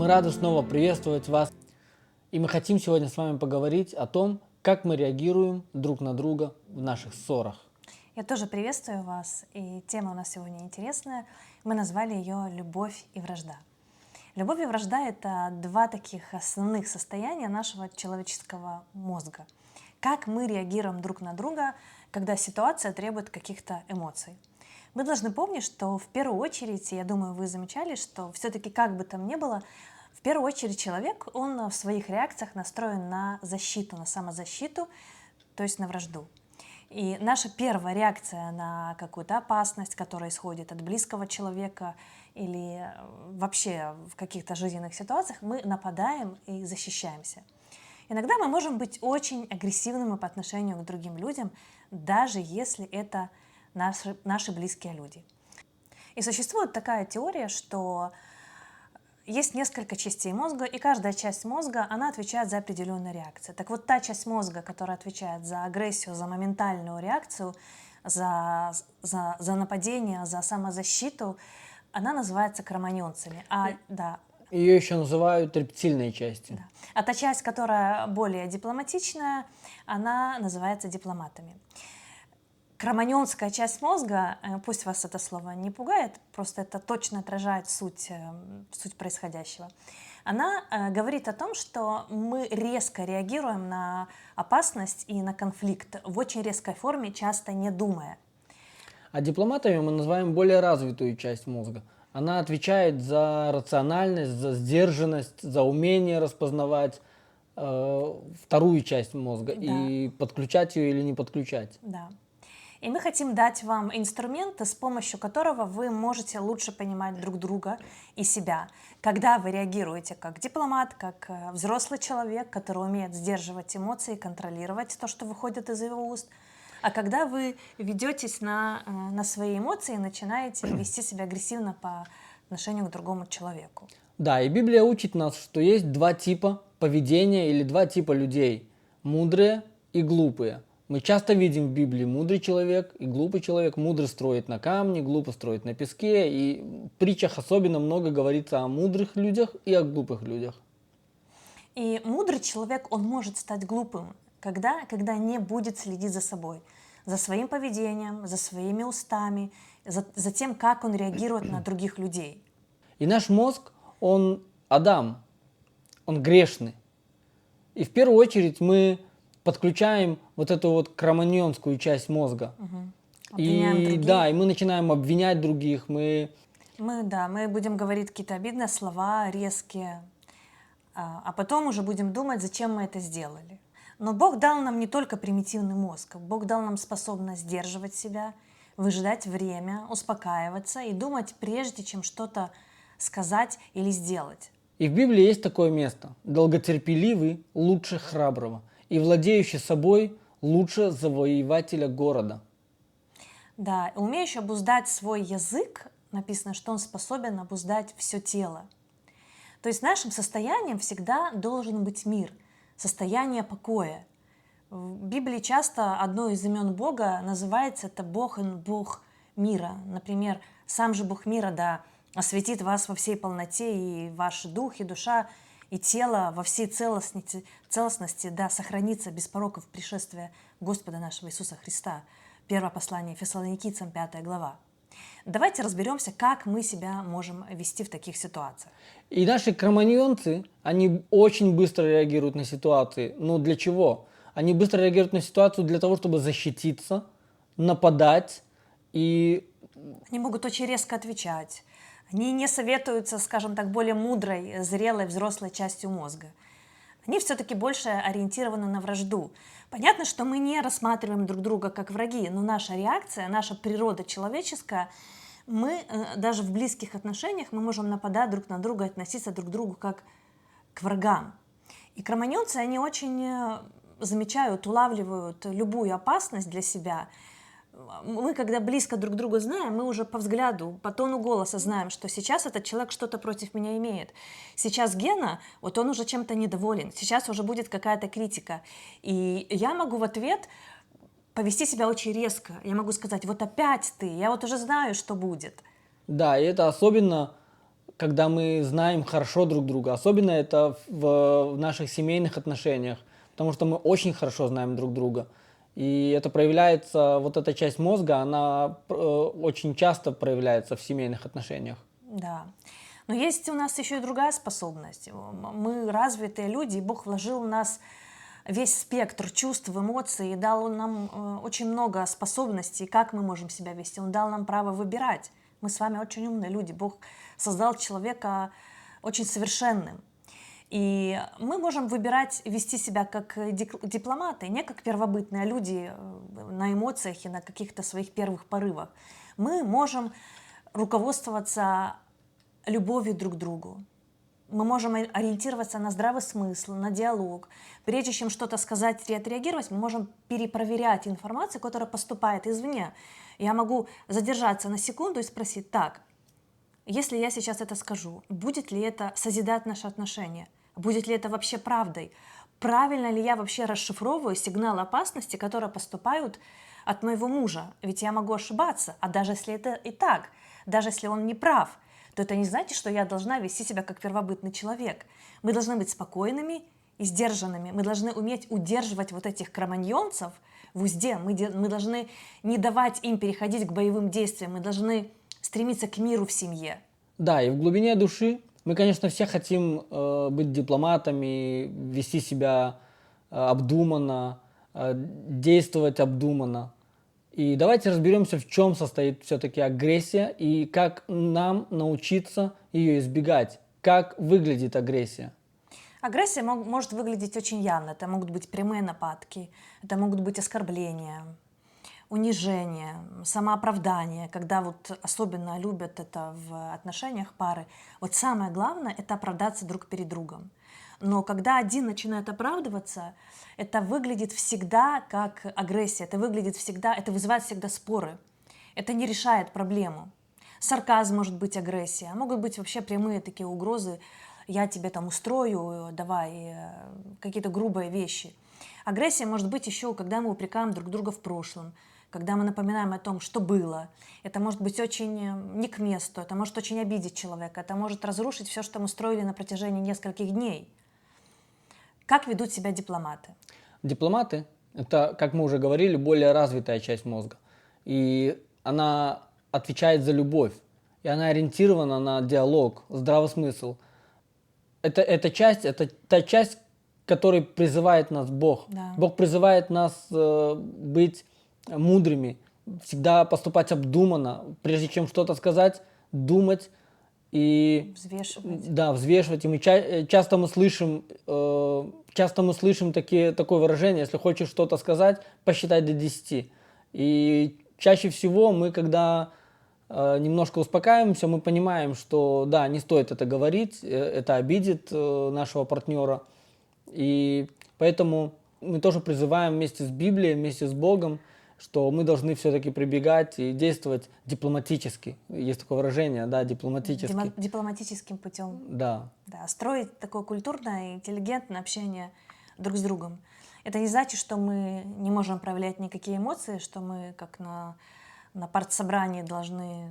Мы рады снова приветствовать вас, и мы хотим сегодня с вами поговорить о том, как мы реагируем друг на друга в наших ссорах. Я тоже приветствую вас, и тема у нас сегодня интересная. Мы назвали ее «Любовь и вражда». Любовь и вражда — это два таких основных состояния нашего человеческого мозга. Как мы реагируем друг на друга, когда ситуация требует каких-то эмоций. Мы должны помнить, что в первую очередь, я думаю, вы замечали, что все-таки как бы там ни было, в первую очередь человек, он в своих реакциях настроен на защиту, на самозащиту, то есть на вражду. И наша первая реакция на какую-то опасность, которая исходит от близкого человека или вообще в каких-то жизненных ситуациях, мы нападаем и защищаемся. Иногда мы можем быть очень агрессивными по отношению к другим людям, даже если это наши близкие люди. И существует такая теория, что есть несколько частей мозга, и каждая часть мозга, она отвечает за определенную реакцию. Так вот, та часть мозга, которая отвечает за агрессию, за моментальную реакцию, за нападение, за самозащиту, она называется кроманьонцами. Ее еще называют рептильной частью. Да. А та часть, которая более дипломатичная, она называется дипломатами. Кроманьонская часть мозга, пусть вас это слово не пугает, просто это точно отражает суть происходящего. Она говорит о том, что мы резко реагируем на опасность и на конфликт в очень резкой форме, часто не думая. А дипломатами мы называем более развитую часть мозга. Она отвечает за рациональность, за сдержанность, за умение распознавать вторую часть мозга, Да. и подключать ее или не подключать. Да. И мы хотим дать вам инструменты, с помощью которого вы можете лучше понимать друг друга и себя. Когда вы реагируете как дипломат, как взрослый человек, который умеет сдерживать эмоции, контролировать то, что выходит из его уст, а когда вы ведетесь на свои эмоции и начинаете вести себя агрессивно по отношению к другому человеку. Да, и Библия учит нас, что есть два типа поведения или два типа людей – мудрые и глупые. Мы часто видим в Библии мудрый человек и глупый человек. Мудрый строит на камне, глупый строит на песке. И в притчах особенно много говорится о мудрых людях и о глупых людях. И мудрый человек, он может стать глупым, когда не будет следить за собой, за своим поведением, за своими устами, за тем, как он реагирует на других людей. И наш мозг, он Адам, он грешный. И в первую очередь мы подключаем вот эту вот кроманьонскую часть мозга. И мы начинаем обвинять других. Мы будем говорить какие-то обидные слова, резкие, а потом уже будем думать, зачем мы это сделали. Но Бог дал нам не только примитивный мозг, Бог дал нам способность сдерживать себя, выжидать время, успокаиваться и думать, прежде чем что-то сказать или сделать. И в Библии есть такое место. Долготерпеливый лучше храброго, и владеющий собой лучше завоевателя города. Да, умеющий обуздать свой язык, написано, что он способен обуздать все тело. То есть нашим состоянием всегда должен быть мир, состояние покоя. В Библии часто одно из имен Бога называется это Бог, он Бог мира. Например, сам же Бог мира, да, осветит вас во всей полноте, и ваш дух, и душа, и тело во всей целостности, да, сохранится без пороков пришествия Господа нашего Иисуса Христа. Первое послание Фессалоникийцам, 5 глава. Давайте разберемся, как мы себя можем вести в таких ситуациях. И наши кроманьонцы, они очень быстро реагируют на ситуации. Но для чего? Они быстро реагируют на ситуацию для того, чтобы защититься, нападать. И они могут очень резко отвечать. Они не советуются, скажем так, более мудрой, зрелой, взрослой частью мозга. Они все-таки больше ориентированы на вражду. Понятно, что мы не рассматриваем друг друга как враги, но наша реакция, наша природа человеческая, мы даже в близких отношениях мы можем нападать друг на друга, относиться друг к другу как к врагам. И кроманьонцы, они очень замечают, улавливают любую опасность для себя. Мы, когда близко друг друга знаем, мы уже по взгляду, по тону голоса знаем, что сейчас этот человек что-то против меня имеет. Сейчас Гена, вот он уже чем-то недоволен, сейчас уже будет какая-то критика. И я могу в ответ повести себя очень резко. Я могу сказать, вот опять ты, я вот уже знаю, что будет. Да, и это особенно когда мы знаем хорошо друг друга. Особенно это в наших семейных отношениях, потому что мы очень хорошо знаем друг друга. И это проявляется, вот эта часть мозга, она очень часто проявляется в семейных отношениях. Да. Но есть у нас еще и другая способность. Мы развитые люди, и Бог вложил в нас весь спектр чувств, эмоций, и дал Он нам очень много способностей, как мы можем себя вести. Он дал нам право выбирать. Мы с вами очень умные люди. Бог создал человека очень совершенным. И мы можем выбирать вести себя как дипломаты, не как первобытные люди на эмоциях и на каких-то своих первых порывах. Мы можем руководствоваться любовью друг к другу. Мы можем ориентироваться на здравый смысл, на диалог. Прежде чем что-то сказать и отреагировать, мы можем перепроверять информацию, которая поступает извне. Я могу задержаться на секунду и спросить: так, если я сейчас это скажу, будет ли это созидать наши отношения? Будет ли это вообще правдой? Правильно ли я вообще расшифровываю сигналы опасности, которые поступают от моего мужа? Ведь я могу ошибаться, а даже если это и так, даже если он не прав, то это не значит, что я должна вести себя как первобытный человек. Мы должны быть спокойными и сдержанными. Мы должны уметь удерживать вот этих кроманьонцев в узде. Мы должны не давать им переходить к боевым действиям. Мы должны стремиться к миру в семье. Да, и в глубине души мы, конечно, все хотим быть дипломатами, вести себя обдуманно, действовать обдуманно. И давайте разберемся, в чем состоит все-таки агрессия и как нам научиться ее избегать. Как выглядит агрессия? Агрессия может выглядеть очень явно. Это могут быть прямые нападки, это могут быть оскорбления, унижение, самооправдание, когда вот особенно любят это в отношениях пары. Вот самое главное — это оправдаться друг перед другом. Но когда один начинает оправдываться, это выглядит всегда как агрессия, это вызывает всегда споры. Это не решает проблему. Сарказм может быть агрессия, а могут быть вообще прямые такие угрозы: я тебе там устрою, давай, какие-то грубые вещи. Агрессия может быть еще, когда мы упрекаем друг друга в прошлом, когда мы напоминаем о том, что было. Это может быть очень не к месту, это может очень обидеть человека, это может разрушить все, что мы строили на протяжении нескольких дней. Как ведут себя дипломаты? Дипломаты — это, как мы уже говорили, более развитая часть мозга. И она отвечает за любовь. И она ориентирована на диалог, здравый смысл. Это та часть, которой призывает нас Бог. Да. Бог призывает нас быть мудрыми, всегда поступать обдуманно, прежде чем что-то сказать, думать и Взвешивать. да, взвешивать. И мы часто мы слышим такое выражение: если хочешь что-то сказать, посчитай до 10. И чаще всего мы, когда немножко успокаиваемся, мы понимаем, что да, не стоит это говорить, это обидит нашего партнера. И поэтому мы тоже призываем вместе с Библией, вместе с Богом, что мы должны все-таки прибегать и действовать дипломатически. Есть такое выражение, да, дипломатически. Дипломатическим путем. Да. Да, строить такое культурное, интеллигентное общение друг с другом. Это не значит, что мы не можем проявлять никакие эмоции, что мы как на партсобрании должны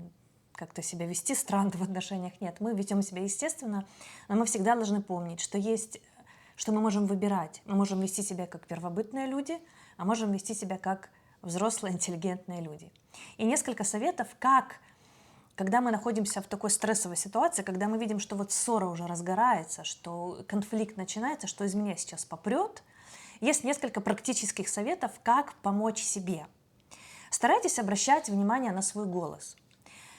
как-то себя вести странно в отношениях. Нет, мы ведем себя естественно, но мы всегда должны помнить, что мы можем выбирать. Мы можем вести себя как первобытные люди, а можем вести себя как взрослые, интеллигентные люди. И несколько советов, когда мы находимся в такой стрессовой ситуации, когда мы видим, что вот ссора уже разгорается, что конфликт начинается, что из меня сейчас попрет, есть несколько практических советов, как помочь себе. Старайтесь обращать внимание на свой голос.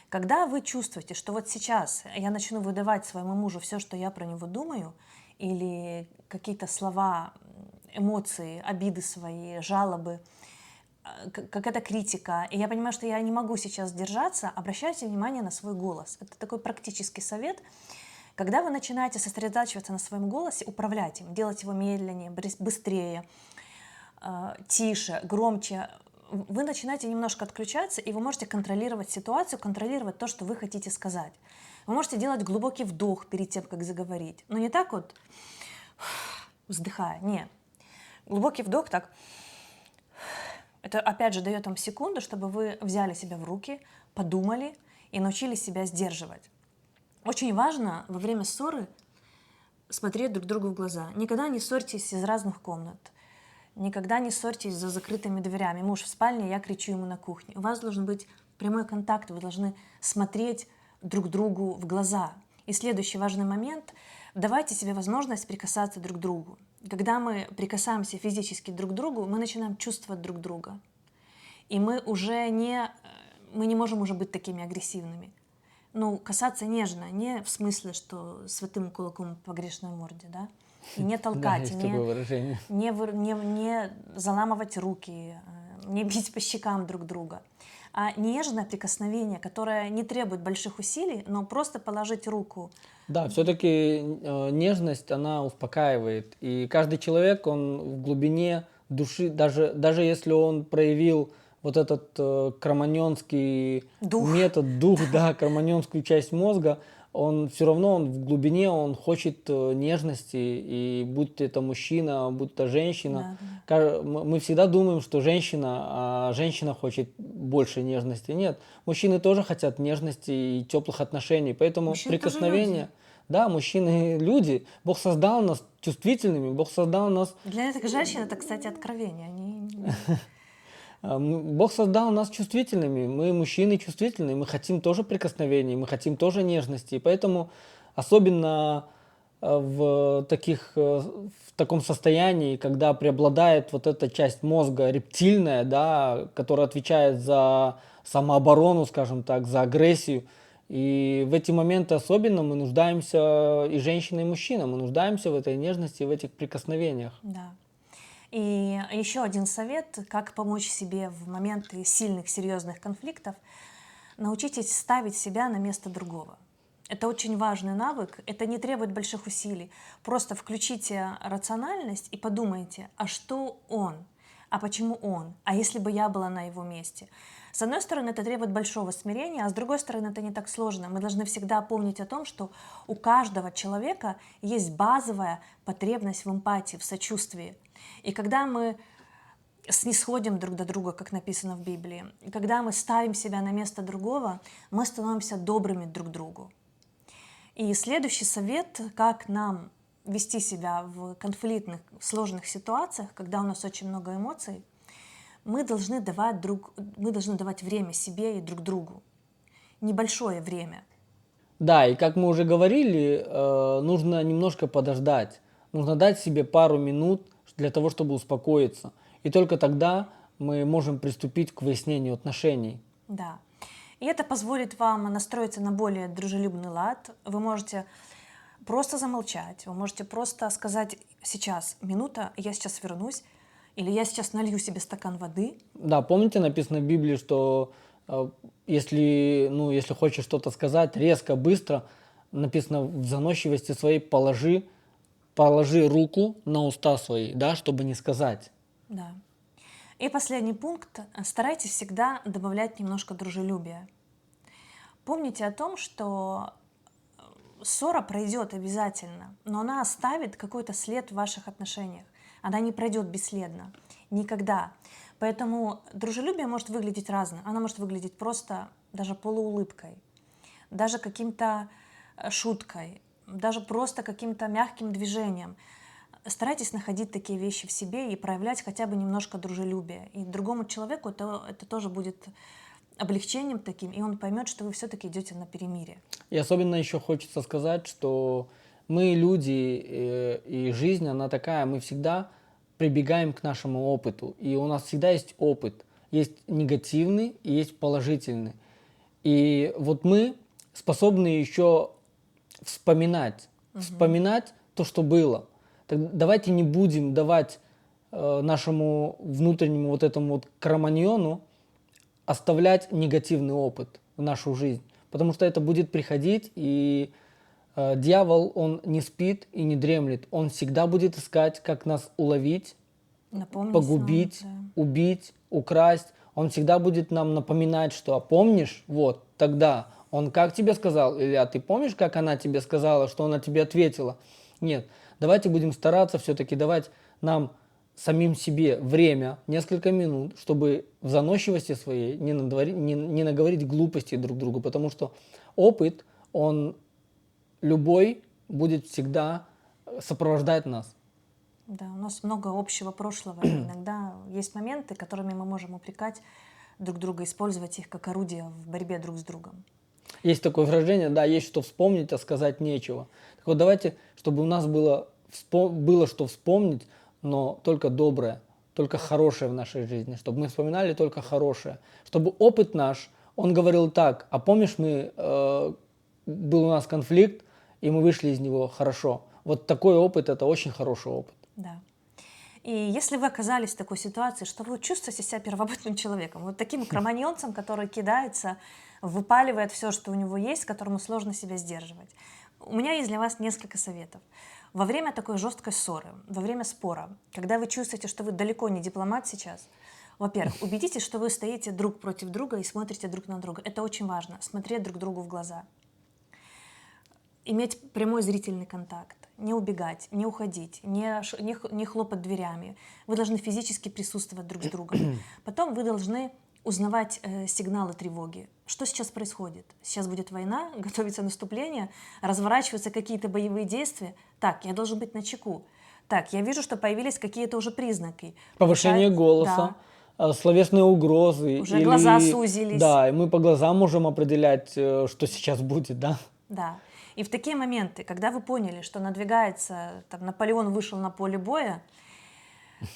Когда вы чувствуете, что вот сейчас я начну выдавать своему мужу все, что я про него думаю, или какие-то слова, эмоции, обиды свои, жалобы, какая-то критика, и я понимаю, что я не могу сейчас сдержаться, обращайте внимание на свой голос. Это такой практический совет. Когда вы начинаете сосредотачиваться на своем голосе, управлять им, делать его медленнее, быстрее, тише, громче, вы начинаете немножко отключаться, и вы можете контролировать ситуацию, контролировать то, что вы хотите сказать. Вы можете делать глубокий вдох перед тем, как заговорить. Но не так вот, вздыхая, нет. Глубокий вдох так. Это опять же дает вам секунду, чтобы вы взяли себя в руки, подумали и научились себя сдерживать. Очень важно во время ссоры смотреть друг другу в глаза. Никогда не ссорьтесь из разных комнат. Никогда не ссорьтесь за закрытыми дверями. Муж в спальне, я кричу ему на кухне. У вас должен быть прямой контакт, вы должны смотреть друг другу в глаза. И следующий важный момент – давайте себе возможность прикасаться друг к другу. Когда мы прикасаемся физически друг к другу, мы начинаем чувствовать друг друга. И мы не можем уже быть такими агрессивными. Ну, касаться нежно, не в смысле, что святым кулаком по грешной морде, да? И не Да, толкать, есть такое выражение. не заламывать руки, не бить по щекам друг друга. А нежное прикосновение, которое не требует больших усилий, но просто положить руку. Да, все-таки нежность, она успокаивает. И каждый человек, он в глубине души, даже если он проявил вот этот кроманьонский дух, да, кроманьонскую часть мозга, он все равно в глубине он хочет нежности, и будь это мужчина, будь это женщина, мы всегда думаем, что женщина хочет больше нежности. Нет, мужчины тоже хотят нежности и теплых отношений, поэтому Мужчины тоже прикосновение. люди. Да, мужчины люди. Бог создал нас чувствительными, Бог создал нас. Для этих женщин это, кстати, откровение. Бог создал нас чувствительными, мы мужчины чувствительные, мы хотим тоже прикосновений, мы хотим тоже нежности, и поэтому особенно в таком состоянии, когда преобладает вот эта часть мозга рептильная, да, которая отвечает за самооборону, скажем так, за агрессию, и в эти моменты особенно мы нуждаемся, и женщина, и мужчина, мы нуждаемся в этой нежности, в этих прикосновениях. Да. И еще один совет, как помочь себе в моменты сильных, серьезных конфликтов. Научитесь ставить себя на место другого. Это очень важный навык, это не требует больших усилий. Просто включите рациональность и подумайте, а что он? А почему он? А если бы я была на его месте? С одной стороны, это требует большого смирения, а с другой стороны, это не так сложно. Мы должны всегда помнить о том, что у каждого человека есть базовая потребность в эмпатии, в сочувствии. И когда мы снисходим друг до друга, как написано в Библии, и когда мы ставим себя на место другого, мы становимся добрыми друг к другу. И следующий совет, как нам вести себя в конфликтных, сложных ситуациях, когда у нас очень много эмоций, мы должны давать время себе и друг другу. Небольшое время. Да, и как мы уже говорили, нужно немножко подождать. Нужно дать себе пару минут для того, чтобы успокоиться. И только тогда мы можем приступить к выяснению отношений. Да. И это позволит вам настроиться на более дружелюбный лад. Вы можете просто замолчать, вы можете просто сказать: сейчас минута, я сейчас вернусь, или я сейчас налью себе стакан воды. Да, помните, написано в Библии, что если хочешь что-то сказать резко, быстро, написано в заносчивости своей положи руку на уста свои, да, чтобы не сказать. Да. И последний пункт. Старайтесь всегда добавлять немножко дружелюбия. Помните о том, что ссора пройдет обязательно, но она оставит какой-то след в ваших отношениях. Она не пройдет бесследно. Никогда. Поэтому дружелюбие может выглядеть разным. Оно может выглядеть просто даже полуулыбкой, даже каким-то шуткой, даже просто каким-то мягким движением. Старайтесь находить такие вещи в себе и проявлять хотя бы немножко дружелюбия. И другому человеку это тоже будет облегчением таким, и он поймет, что вы все-таки идете на перемирие. И особенно еще хочется сказать, что мы люди, и жизнь, она такая, мы всегда прибегаем к нашему опыту. И у нас всегда есть опыт. Есть негативный и есть положительный. И вот мы способны еще вспоминать то, что было. Так давайте не будем давать нашему внутреннему вот этому вот кроманьону оставлять негативный опыт в нашу жизнь. Потому что это будет приходить, и дьявол, он не спит и не дремлет. Он всегда будет искать, как нас уловить, погубить, убить, украсть. Он всегда будет нам напоминать, что «а помнишь, вот, тогда он как тебе сказал?» Или «а ты помнишь, как она тебе сказала, что она тебе ответила?» Нет, давайте будем стараться все-таки давать нам самим себе время, несколько минут, чтобы в заносчивости своей не наговорить глупостей друг другу, потому что опыт, он любой будет всегда сопровождать нас. Да, у нас много общего прошлого. Иногда есть моменты, которыми мы можем упрекать друг друга, использовать их как орудие в борьбе друг с другом. Есть такое выражение, да, есть что вспомнить, а сказать нечего. Так вот давайте, чтобы у нас было что вспомнить, но только доброе, только хорошее в нашей жизни, чтобы мы вспоминали только хорошее, чтобы опыт наш, он говорил так, а помнишь, был у нас конфликт, и мы вышли из него хорошо. Вот такой опыт – это очень хороший опыт. Да. И если вы оказались в такой ситуации, что вы чувствуете себя первобытным человеком, вот таким кроманьонцем, который кидается, выпаливает все, что у него есть, которому сложно себя сдерживать, у меня есть для вас несколько советов. Во время такой жесткой ссоры, во время спора, когда вы чувствуете, что вы далеко не дипломат сейчас, во-первых, убедитесь, что вы стоите друг против друга и смотрите друг на друга. Это очень важно, смотреть друг другу в глаза. Иметь прямой зрительный контакт, не убегать, не уходить, не хлопать дверями. Вы должны физически присутствовать друг с другом. Потом вы должны узнавать сигналы тревоги. Что сейчас происходит? Сейчас будет война, готовится наступление, разворачиваются какие-то боевые действия. Так, я должен быть начеку. Так, я вижу, что появились какие-то уже признаки. Повышение голоса, словесные угрозы. Уже глаза сузились. Да, и мы по глазам можем определять, что сейчас будет, да? Да. И в такие моменты, когда вы поняли, что надвигается, там, Наполеон вышел на поле боя,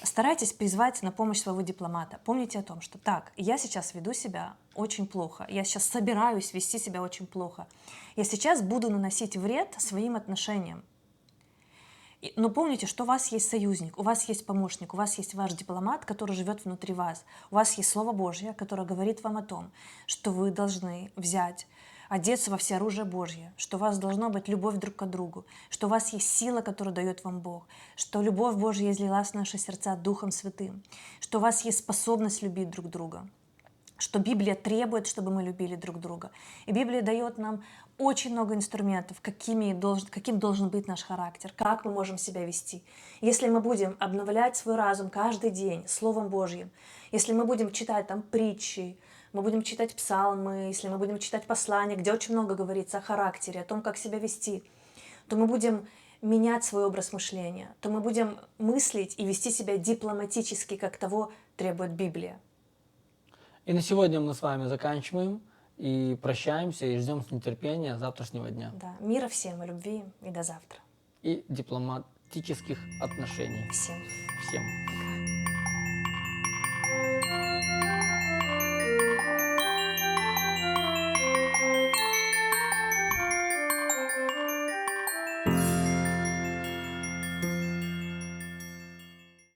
старайтесь призвать на помощь своего дипломата. Помните о том, что так, я сейчас веду себя очень плохо, я сейчас собираюсь вести себя очень плохо, я сейчас буду наносить вред своим отношениям. Но помните, что у вас есть союзник, у вас есть помощник, у вас есть ваш дипломат, который живет внутри вас. У вас есть Слово Божье, которое говорит вам о том, что вы должны взять, одеться во всеоружие Божье, что у вас должна быть любовь друг к другу, что у вас есть сила, которую дает вам Бог, что любовь Божья излилась в наши сердца Духом Святым, что у вас есть способность любить друг друга, что Библия требует, чтобы мы любили друг друга. И Библия дает нам очень много инструментов, каким должен быть наш характер, как мы можем себя вести. Если мы будем обновлять свой разум каждый день Словом Божьим, если мы будем читать там притчи, мы будем читать псалмы, если мы будем читать послания, где очень много говорится о характере, о том, как себя вести, то мы будем менять свой образ мышления, то мы будем мыслить и вести себя дипломатически, как того требует Библия. И на сегодня мы с вами заканчиваем и прощаемся, и ждем с нетерпения завтрашнего дня. Да. Мира всем и любви, и до завтра. И дипломатических отношений. Всем. Всем.